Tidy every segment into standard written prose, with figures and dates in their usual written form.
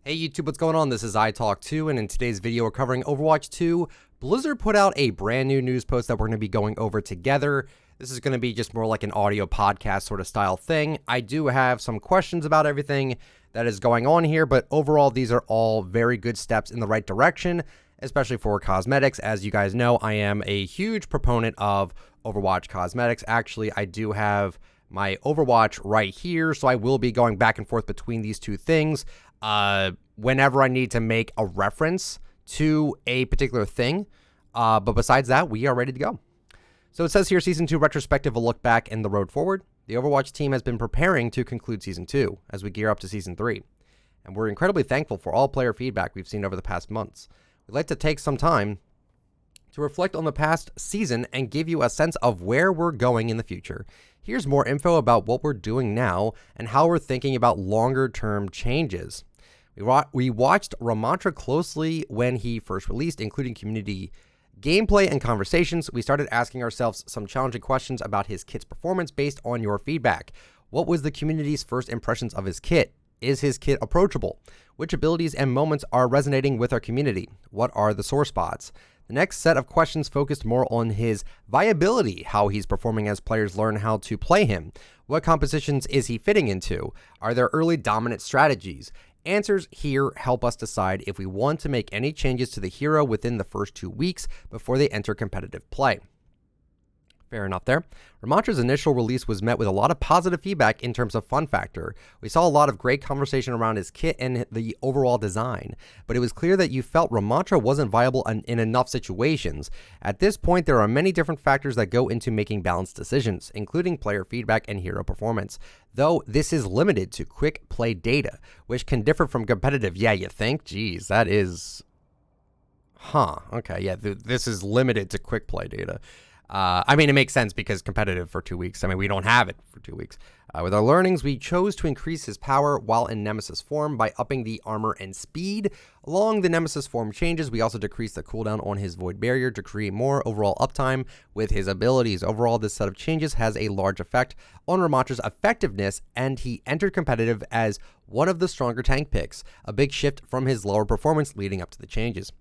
Hey YouTube, what's going on? This is iTalk2, and in today's video we're covering Overwatch 2. Blizzard put out a brand new news post that we're going to be going over together. This is going to be just more like an audio podcast sort of style thing. I do have some questions about everything that is going on here, but overall these are all very good steps in the right direction, especially for cosmetics. As you guys know, I am a huge proponent of Overwatch cosmetics. Actually, I do have my Overwatch right here, so I will be going back and forth between these two things whenever I need to make a reference to a particular thing. But besides that, we are ready to go. So it says here, Season 2 retrospective, a look back and the road forward. The Overwatch team has been preparing to conclude Season 2 as we gear up to Season 3. And we're incredibly thankful for all player feedback we've seen over the past months. We'd like to take some time to reflect on the past season and give you a sense of where we're going in the future. Here's more info about what we're doing now and how we're thinking about longer-term changes. We watched Ramantra closely when he first released, including community gameplay and conversations. We started asking ourselves some challenging questions about his kit's performance based on your feedback. What was the community's first impressions of his kit? Is his kit approachable? Which abilities and moments are resonating with our community? What are the sore spots? The next set of questions focused more on his viability, how he's performing as players learn how to play him. What compositions is he fitting into? Are there early dominant strategies? Answers here help us decide if we want to make any changes to the hero within the first 2 weeks before they enter competitive play. Fair enough there. Ramantra's initial release was met with a lot of positive feedback in terms of fun factor. We saw a lot of great conversation around his kit and the overall design, but it was clear that you felt Ramantra wasn't viable in enough situations. At this point, there are many different factors that go into making balanced decisions, including player feedback and hero performance, though this is limited to quick play data, which can differ from competitive. Yeah, you think? Geez, that is... Okay, yeah, this is limited to quick play data. I mean, it makes sense because competitive for 2 weeks. I mean, we don't have it for 2 weeks. With our learnings, we chose to increase his power while in Nemesis form by upping the armor and speed. Along the Nemesis form changes, we also decreased the cooldown on his Void Barrier to create more overall uptime with his abilities. Overall, this set of changes has a large effect on Ramantra's effectiveness, and he entered competitive as one of the stronger tank picks, a big shift from his lower performance leading up to the changes.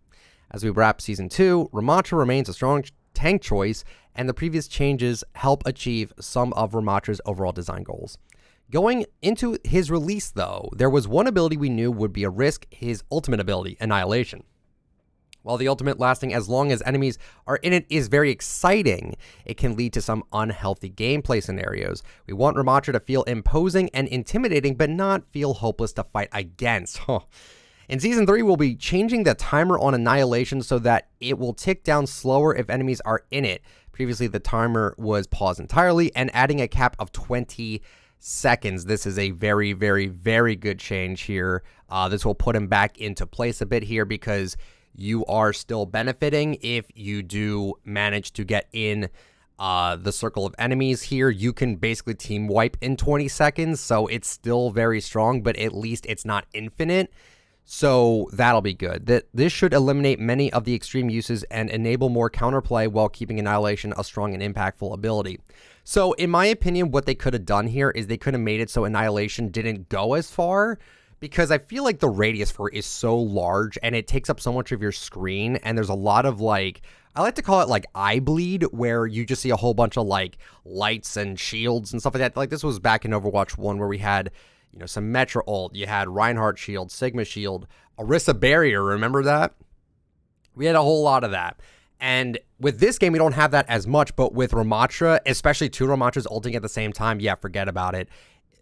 As we wrap Season 2, Ramantra remains a strong tank choice, and the previous changes help achieve some of Ramantra's overall design goals. Going into his release, though, there was one ability we knew would be a risk, his ultimate ability, Annihilation. While the ultimate lasting as long as enemies are in it is very exciting, it can lead to some unhealthy gameplay scenarios. We want Ramantra to feel imposing and intimidating, but not feel hopeless to fight against. In Season 3, we'll be changing the timer on Annihilation so that it will tick down slower if enemies are in it. Previously, the timer was paused entirely, and adding a cap of 20 seconds. This is a very, very, very good change here. This will put him back into place a bit here because you are still benefiting if you do manage to get in the circle of enemies here. You can basically team wipe in 20 seconds, so it's still very strong, but at least it's not infinite. So that'll be good. This should eliminate many of the extreme uses and enable more counterplay while keeping Annihilation a strong and impactful ability. So in my opinion, what they could have done here is they could have made it so Annihilation didn't go as far, because I feel like the radius for it is so large and it takes up so much of your screen, and there's a lot of like, I like to call it like eye bleed, where you just see a whole bunch of like lights and shields and stuff like that. Like this was back in Overwatch 1 where we had, you know, some Metra ult, you had Reinhardt shield, Sigma shield, Orisa barrier, remember that? We had a whole lot of that. And with this game, we don't have that as much, but with Ramantra, especially two Ramantras ulting at the same time, yeah, forget about it.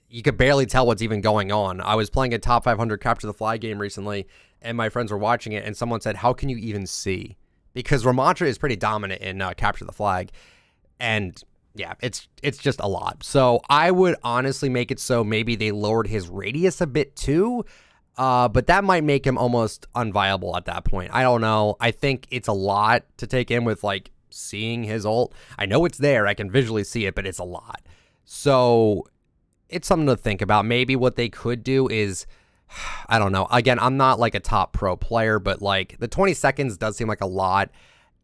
You could barely tell what's even going on. I was playing a top 500 Capture the Flag game recently, and my friends were watching it, and someone said, how can you even see? Because Ramantra is pretty dominant in Capture the Flag, and yeah, it's just a lot. So I would honestly make it so maybe they lowered his radius a bit too, but that might make him almost unviable at that point. I don't know. I think it's a lot to take in with like seeing his ult. I know it's there. I can visually see it, but it's a lot. So it's something to think about. Maybe what they could do is, I don't know. Again, I'm not like a top pro player, but like the 20 seconds does seem like a lot.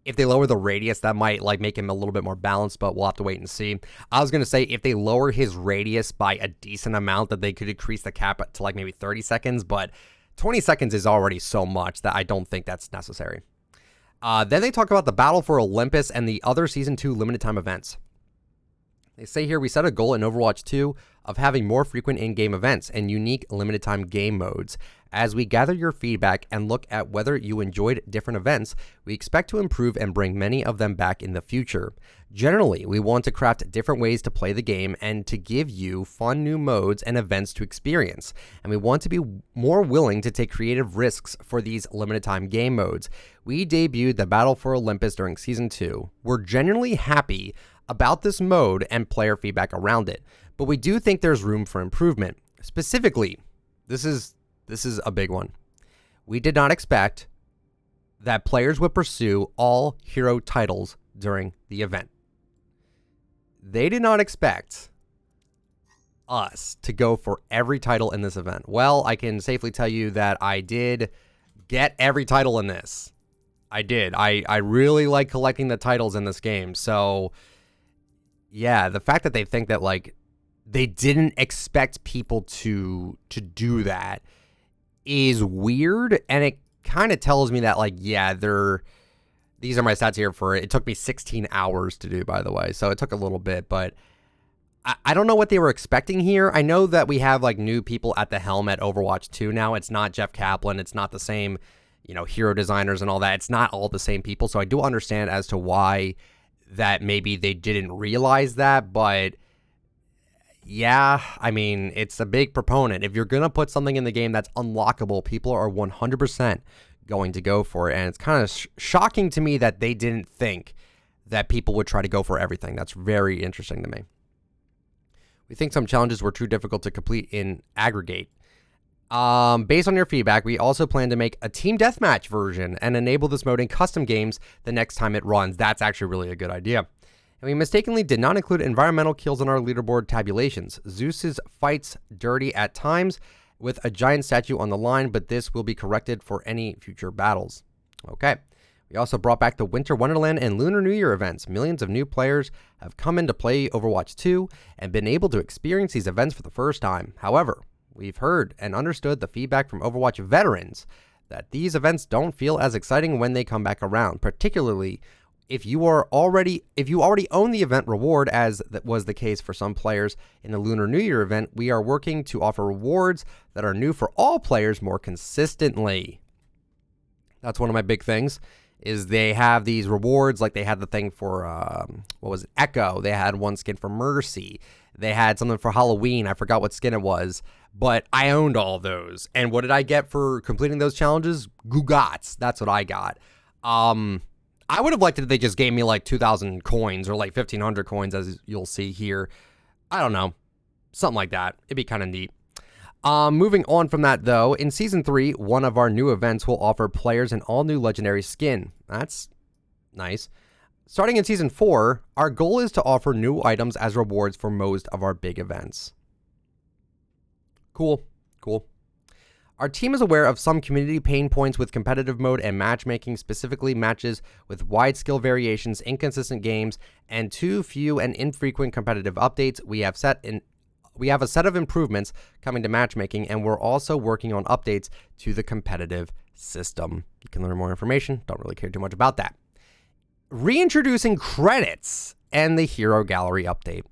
If they lower the radius, that might like make him a little bit more balanced, but we'll have to wait and see. I was going to say if they lower his radius by a decent amount, that they could increase the cap to like maybe 30 seconds, but 20 seconds is already so much that I don't think that's necessary. Then they talk about the Battle for Olympus and the other Season 2 limited time events. They say here, we set a goal in Overwatch 2 of having more frequent in-game events and unique limited time game modes. As we gather your feedback and look at whether you enjoyed different events, we expect to improve and bring many of them back in the future. Generally, we want to craft different ways to play the game and to give you fun new modes and events to experience. And we want to be more willing to take creative risks for these limited time game modes. We debuted the Battle for Olympus during Season 2. We're genuinely happy about this mode and player feedback around it, but we do think there's room for improvement. Specifically, this is a big one. We did not expect that players would pursue all hero titles during the event. They did not expect us to go for every title in this event. Well, I can safely tell you that I did get every title in this. I did. I really like collecting the titles in this game. So yeah, the fact that they think that like they didn't expect people to do that is weird, and it kind of tells me that like, yeah, these are my stats here for it. It took me 16 hours to do, by the way, so it took a little bit, but I don't know what they were expecting here. I know that we have like new people at the helm at Overwatch 2 now. It's not Jeff Kaplan. It's not the same, hero designers and all that. It's not all the same people, so I do understand as to why that maybe they didn't realize that, but yeah, I mean, it's a big proponent. If you're going to put something in the game that's unlockable, people are 100% going to go for it, and it's kind of shocking to me that they didn't think that people would try to go for everything. That's very interesting to me. We think some challenges were too difficult to complete in aggregate. Based on your feedback, we also plan to make a team deathmatch version and enable this mode in custom games the next time it runs. That's actually really a good idea. And we mistakenly did not include environmental kills on our leaderboard tabulations. Zeus's fights dirty at times with a giant statue on the line, but this will be corrected for any future battles. Okay. We also brought back the Winter Wonderland and Lunar New Year events. Millions of new players have come in to play Overwatch 2 and been able to experience these events for the first time. However, we've heard and understood the feedback from Overwatch veterans that these events don't feel as exciting when they come back around, particularly if you already own the event reward, as that was the case for some players in the Lunar New Year event. We are working to offer rewards that are new for all players more consistently. That's one of my big things, is they have these rewards, like they had the thing for, Echo. They had one skin for Mercy. They had something for Halloween. I forgot what skin it was, but I owned all those. And what did I get for completing those challenges? Gugats. That's what I got. I would have liked it if they just gave me like 2,000 coins or like 1,500 coins, as you'll see here. I don't know. Something like that. It'd be kind of neat. Moving on from that, though, in Season 3, one of our new events will offer players an all-new legendary skin. That's nice. Starting in Season 4, our goal is to offer new items as rewards for most of our big events. Cool. Our team is aware of some community pain points with competitive mode and matchmaking, specifically matches with wide skill variations, inconsistent games, and too few and infrequent competitive updates. We have a set of improvements coming to matchmaking, and we're also working on updates to the competitive system. You can learn more information. Don't really care too much about that. Reintroducing credits and the Hero Gallery update.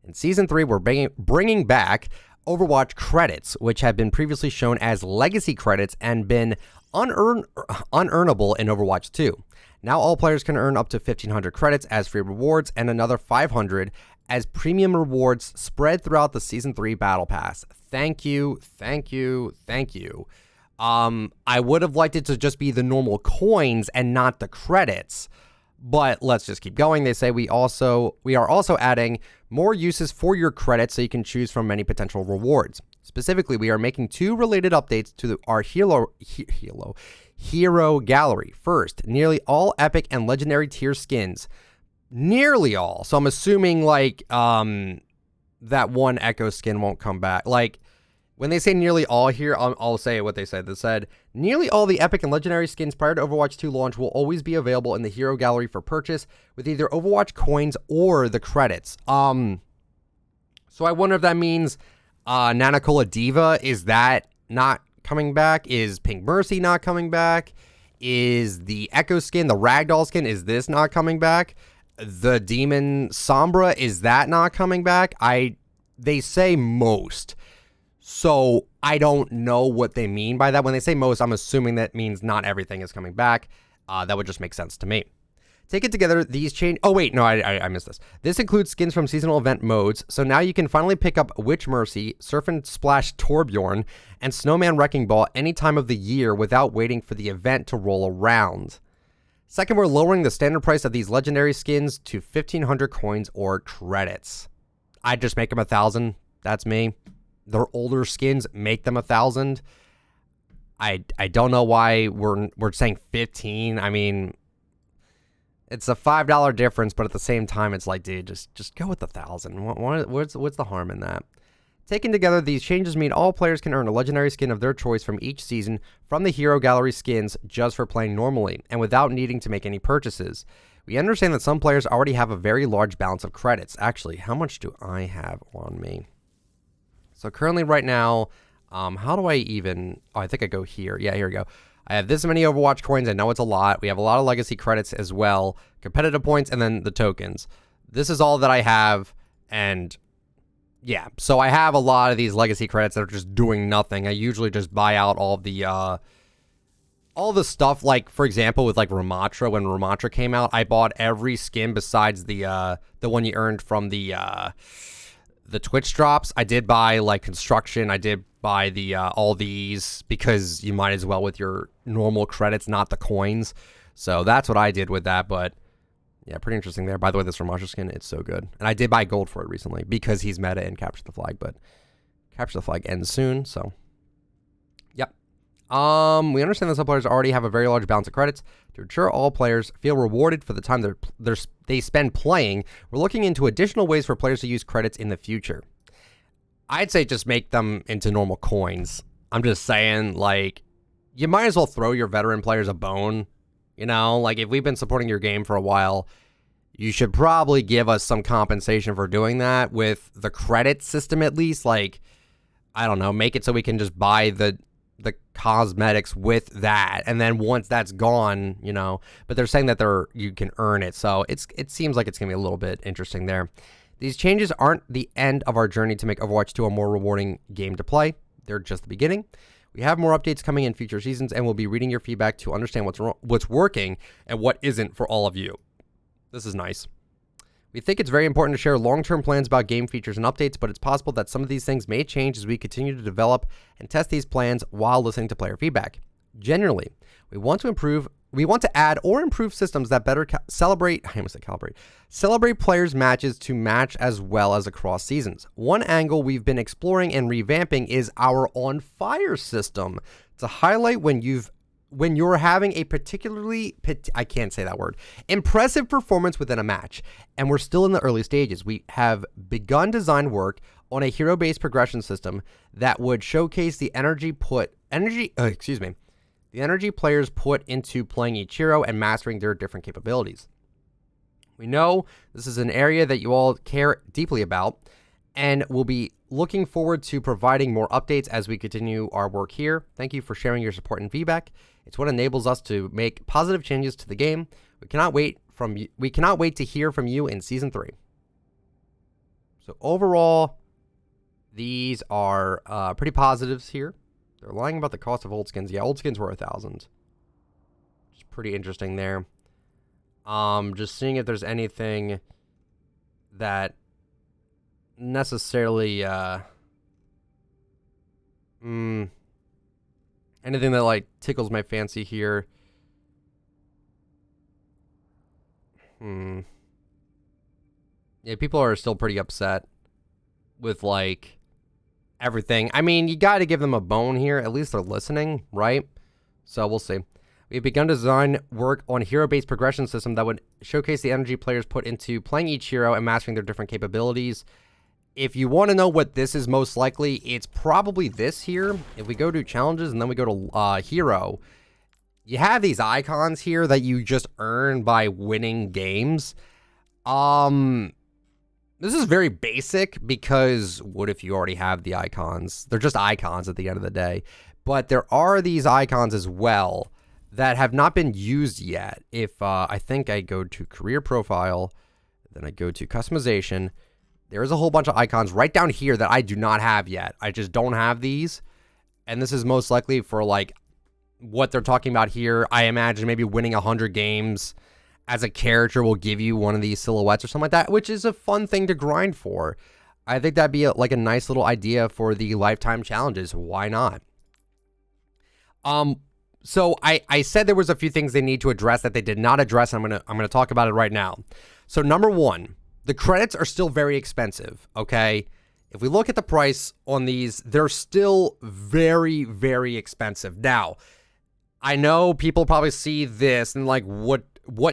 In Season 3, we're bringing back Overwatch credits, which have been previously shown as legacy credits and been unearnable in Overwatch 2. Now all players can earn up to 1,500 credits as free rewards and another 500 as premium rewards spread throughout the Season 3 Battle Pass. Thank you. I would have liked it to just be the normal coins and not the credits, but let's just keep going. They say we are also adding more uses for your credits so you can choose from many potential rewards. Specifically, we are making 2 related updates to our Hero Gallery. First, nearly all epic and legendary tier skins. Nearly all. So I'm assuming like that one Echo skin won't come back. Like when they say nearly all here, I'll say what they said. They said nearly all the epic and legendary skins prior to Overwatch 2 launch will always be available in the Hero Gallery for purchase with either Overwatch coins or the credits. So I wonder if that means Nanacola Diva, is that not coming back? Is Pink Mercy not coming back? Is the Echo skin, the Ragdoll skin, is this not coming back? The Demon Sombra, is that not coming back? They say most. So I don't know what they mean by that. When they say most, I'm assuming that means not everything is coming back. That would just make sense to me. Taken together, these change... Oh, wait, no, I missed this. This includes skins from seasonal event modes, so now you can finally pick up Witch Mercy, Surf and Splash Torbjorn, and Snowman Wrecking Ball any time of the year without waiting for the event to roll around. Second, we're lowering the standard price of these legendary skins to 1,500 coins or credits. I'd just make them 1,000. That's me. They're older skins, make them 1,000. I don't know why we're saying 15. I mean... It's a $5 difference, but at the same time, it's like, dude, just go with 1,000. What's the harm in that? Taken together, these changes mean all players can earn a legendary skin of their choice from each season from the Hero Gallery skins just for playing normally and without needing to make any purchases. We understand that some players already have a very large balance of credits. Actually, how much do I have on me? So currently right now, how do I even... Oh, I think I go here. Yeah, here we go. I have this many Overwatch coins. I know it's a lot. We have a lot of legacy credits as well, competitive points, and then the tokens. This is all that I have, and yeah. So I have a lot of these legacy credits that are just doing nothing. I usually just buy out all the stuff, like, for example, with, like, Ramatra. When Ramatra came out, I bought every skin besides the one you earned from the Twitch drops. I did buy, like, construction. I did buy the all these because you might as well with your normal credits, not the coins. So that's what I did with that. But yeah, pretty interesting there. By the way, this Ramatra skin, it's so good. And I did buy gold for it recently because he's meta in Capture the Flag. But Capture the Flag ends soon, so yep. We understand that some players already have a very large balance of credits. To ensure all players feel rewarded for the time they spend playing, we're looking into additional ways for players to use credits in the future. I'd say just make them into normal coins. I'm just saying, like, you might as well throw your veteran players a bone. You know, like, if we've been supporting your game for a while, you should probably give us some compensation for doing that with the credit system at least. Like, I don't know, make it so we can just buy the cosmetics with that, and then once that's gone, you know, but they're saying that you can earn it, so it seems like it's gonna be a little bit interesting there. These changes aren't the end of our journey to make Overwatch 2 a more rewarding game to play. They're just the beginning. We have more updates coming in future seasons, and we'll be reading your feedback to understand what's working and what isn't for all of you. This is nice. We think it's very important to share long-term plans about game features and updates, but it's possible that some of these things may change as we continue to develop and test these plans while listening to player feedback. Generally, we want to add or improve systems that better celebrate players' matches to match as well as across seasons. One angle we've been exploring and revamping is our On Fire system to highlight when you're having a particularly, I can't say that word, impressive performance within a match, and we're still in the early stages. We have begun design work on a hero-based progression system that would showcase the energy players put into playing each hero and mastering their different capabilities. We know this is an area that you all care deeply about, and we'll be looking forward to providing more updates as we continue our work here. Thank you for sharing your support and feedback. It's what enables us to make positive changes to the game. We cannot wait to hear from you in Season 3. So overall, these are pretty positives here. They're lying about the cost of old skins. Yeah, old skins were 1,000. It's pretty interesting there. Just seeing if there's anything that necessarily anything that like tickles my fancy here. Yeah, people are still pretty upset with like everything. I mean, you got to give them a bone here. At least they're listening, right? So we'll see. We've begun to design work on a hero-based progression system that would showcase the energy players put into playing each hero and mastering their different capabilities. If you want to know what this is most likely, it's probably this here. If we go to challenges and then we go to hero, you have these icons here that you just earn by winning games. This is very basic because what if you already have the icons? They're just icons at the end of the day. But there are these icons as well that have not been used yet. If I think I go to career profile, then I go to customization, there's a whole bunch of icons right down here that I do not have yet. I just don't have these. And this is most likely for like what they're talking about here. I imagine maybe winning 100 games as a character will give you one of these silhouettes or something like that, which is a fun thing to grind for. I think that'd be like a nice little idea for the lifetime challenges. Why not? So I said there was a few things they need to address that they did not address. And I'm gonna talk about it right now. So number one, the credits are still very expensive. Okay, if we look at the price on these, they're still very, very expensive. Now, I know people probably see this and like, what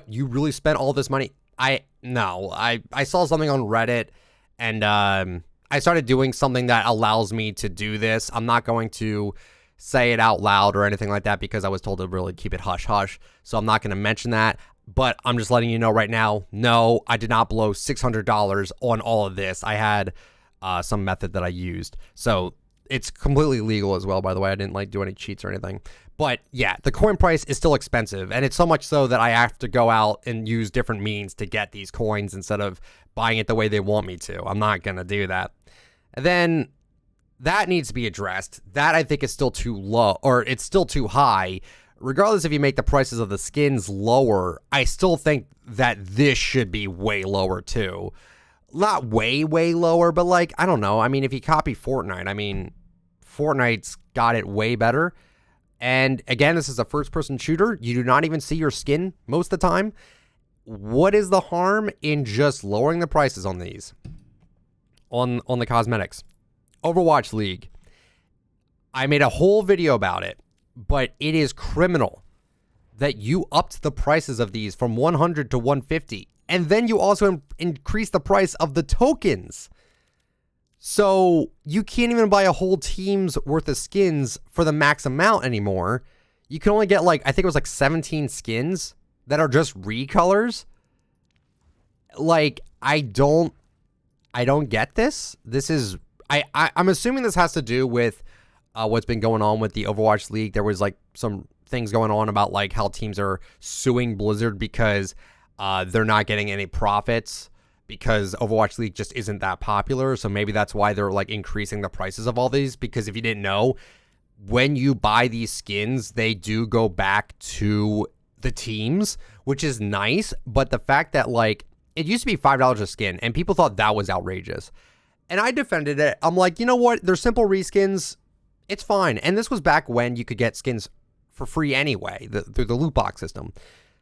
you really spent all this money? I saw something on Reddit, and I started doing something that allows me to do this. I'm not going to say it out loud or anything like that because I was told to really keep it hush hush. So I'm not going to mention that, but I'm just letting you know right now, no, I did not blow $600 on all of this. I had some method that I used. So it's completely legal as well, by the way. I didn't like do any cheats or anything. But yeah, the coin price is still expensive, and it's so much so that I have to go out and use different means to get these coins instead of buying it the way they want me to. I'm not going to do that. And then that needs to be addressed. That I think is still too low, or it's still too high. Regardless if you make the prices of the skins lower, I still think that this should be way lower too. Not way, way lower, but like, I don't know. I mean, if you copy Fortnite, I mean, Fortnite's got it way better. And again, this is a first-person shooter. You do not even see your skin most of the time. What is the harm in just lowering the prices on these? On the cosmetics. Overwatch League. I made a whole video about it, but it is criminal that you upped the prices of these from 100 to 150. And then you also increase the price of the tokens. So you can't even buy a whole team's worth of skins for the max amount anymore. You can only get like, I think it was like 17 skins that are just recolors. Like, I don't get this. This is, I'm assuming this has to do with what's been going on with the Overwatch League. There was like some things going on about like how teams are suing Blizzard because they're not getting any profits, because Overwatch League just isn't that popular. So maybe that's why they're like increasing the prices of all these, because if you didn't know, when you buy these skins, they do go back to the teams, which is nice. But the fact that like it used to be $5 a skin and people thought that was outrageous. And I defended it. I'm like, you know what? They're simple reskins. It's fine. And this was back when you could get skins for free anyway, through the loot box system.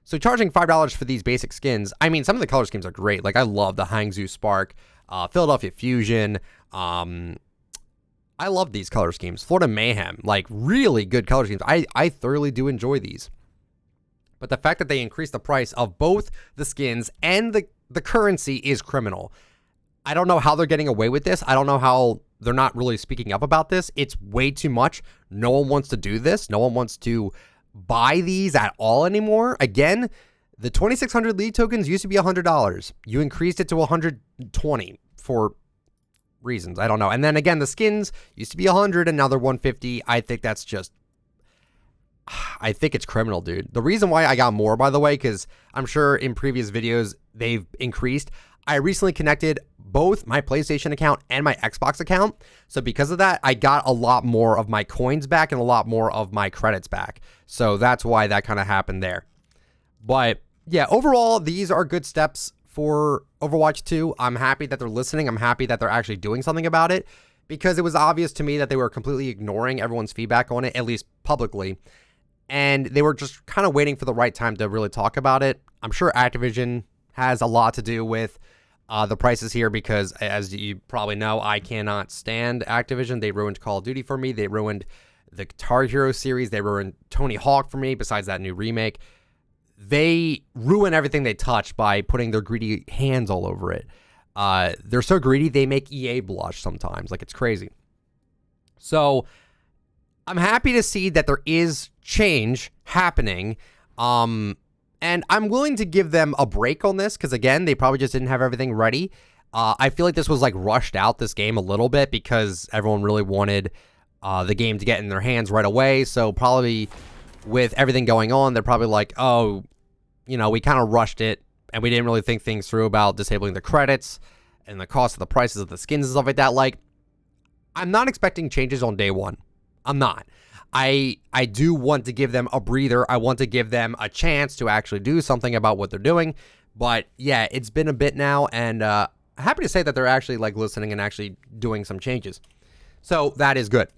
So charging $5 for these basic skins, I mean, some of the color schemes are great. Like, I love the Hangzhou Spark, Philadelphia Fusion. I love these color schemes. Florida Mayhem, like, really good color schemes. I thoroughly do enjoy these. But the fact that they increased the price of both the skins and the currency is criminal. I don't know how they're getting away with this. I don't know how they're not really speaking up about this. It's way too much. No one wants to do this. No one wants to buy these at all anymore. Again, the 2600 league tokens used to be $100. You increased it to 120 for reasons I don't know. And then again, the skins used to be 100 and now they're 150. I think that's just, I think it's criminal, dude. The reason why I got more, by the way, because I'm sure in previous videos they've increased. I recently connected both my PlayStation account and my Xbox account. So because of that, I got a lot more of my coins back and a lot more of my credits back. So that's why that kind of happened there. But yeah, overall, these are good steps for Overwatch 2. I'm happy that they're listening. I'm happy that they're actually doing something about it, because it was obvious to me that they were completely ignoring everyone's feedback on it, at least publicly. And they were just kind of waiting for the right time to really talk about it. I'm sure Activision has a lot to do with the prices here, because as you probably know, I cannot stand Activision. They ruined Call of Duty for me. They ruined the Guitar Hero series. They ruined Tony Hawk for me, besides that new remake. They ruin everything they touch by putting their greedy hands all over it. They're so greedy, they make EA blush sometimes. Like, it's crazy. So I'm happy to see that there is change happening. And I'm willing to give them a break on this, because, again, they probably just didn't have everything ready. I feel like this was, like, rushed out, this game, a little bit, because everyone really wanted the game to get in their hands right away. So probably with everything going on, they're probably like, oh, you know, we kind of rushed it and we didn't really think things through about disabling the credits and the cost of the prices of the skins and stuff like that. Like, I'm not expecting changes on day one. I'm not. I do want to give them a breather. I want to give them a chance to actually do something about what they're doing. But yeah, it's been a bit now, and happy to say that they're actually like listening and actually doing some changes. So that is good.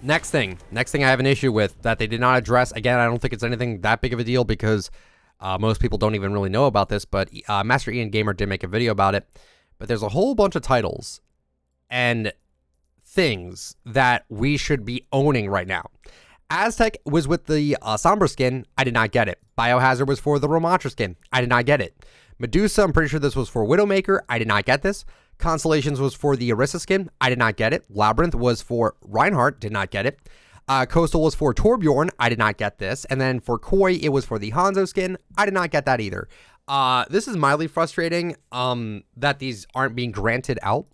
Next thing I have an issue with that they did not address. Again, I don't think it's anything that big of a deal because most people don't even really know about this, but Master Ian Gamer did make a video about it. But there's a whole bunch of titles and things that we should be owning right now. Aztec was with the Sombra skin. I did not get it. Biohazard was for the Ramontra skin. I did not get it. Medusa, I'm pretty sure this was for Widowmaker. I did not get this. Constellations was for the Orisa skin. I did not get it. Labyrinth was for Reinhardt. Did not get it. Coastal was for Torbjorn. I did not get this. And then for Koi, it was for the Hanzo skin. I did not get that either. This is mildly frustrating that these aren't being granted out.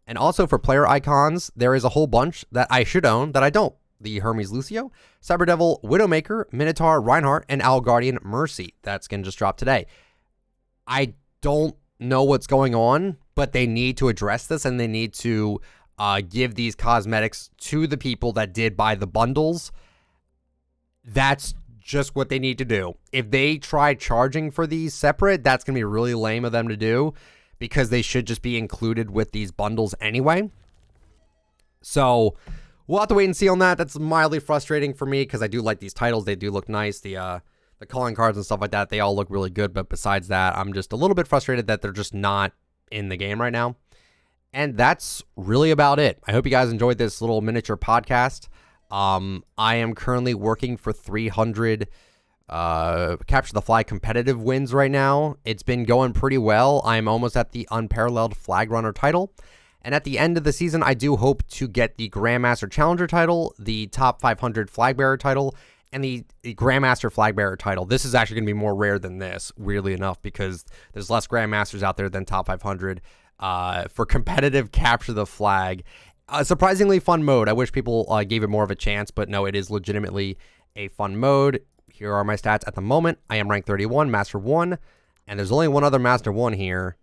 And also for player icons, there is a whole bunch that I should own that I don't. The Hermes Lucio, Cyber Devil, Widowmaker, Minotaur, Reinhardt, and Owl Guardian Mercy. That skin just dropped today. I don't know what's going on, but they need to address this and they need to give these cosmetics to the people that did buy the bundles. That's just what they need to do. If they try charging for these separate, that's going to be really lame of them to do because they should just be included with these bundles anyway. So we'll have to wait and see on that. That's mildly frustrating for me because I do like these titles. They do look nice. The calling cards and stuff like that, they all look really good. But besides that, I'm just a little bit frustrated that they're just not in the game right now. And that's really about it. I hope you guys enjoyed this little miniature podcast. I am currently working for 300 Capture the Flag competitive wins right now. It's been going pretty well. I'm almost at the unparalleled flag runner title. And at the end of the season, I do hope to get the Grandmaster Challenger title, the top 500 flag bearer title, and the Grandmaster flag bearer title. This is actually going to be more rare than this, weirdly enough, because there's less Grandmasters out there than top 500 for competitive Capture the Flag. Surprisingly fun mode. I wish people gave it more of a chance, but no, it is legitimately a fun mode. Here are my stats at the moment. I am ranked 31, Master 1, and there's only one other Master 1 here.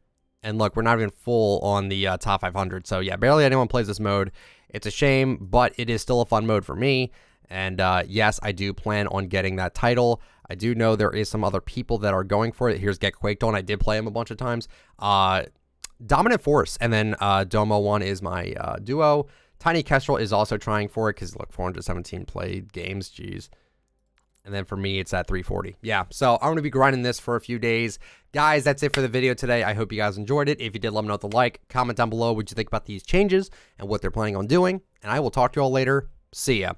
And look, we're not even full on the top 500. So yeah, barely anyone plays this mode. It's a shame, but it is still a fun mode for me. And yes, I do plan on getting that title. I do know there is some other people that are going for it. Here's Get Quaked On. I did play him a bunch of times. Dominant Force. And then Domo 1 is my duo. Tiny Kestrel is also trying for it because look, 417 played games. Jeez. And then for me, it's at 340. Yeah, so I'm going to be grinding this for a few days. Guys, that's it for the video today. I hope you guys enjoyed it. If you did, let me know with a like. Comment down below what you think about these changes and what they're planning on doing. And I will talk to you all later. See ya.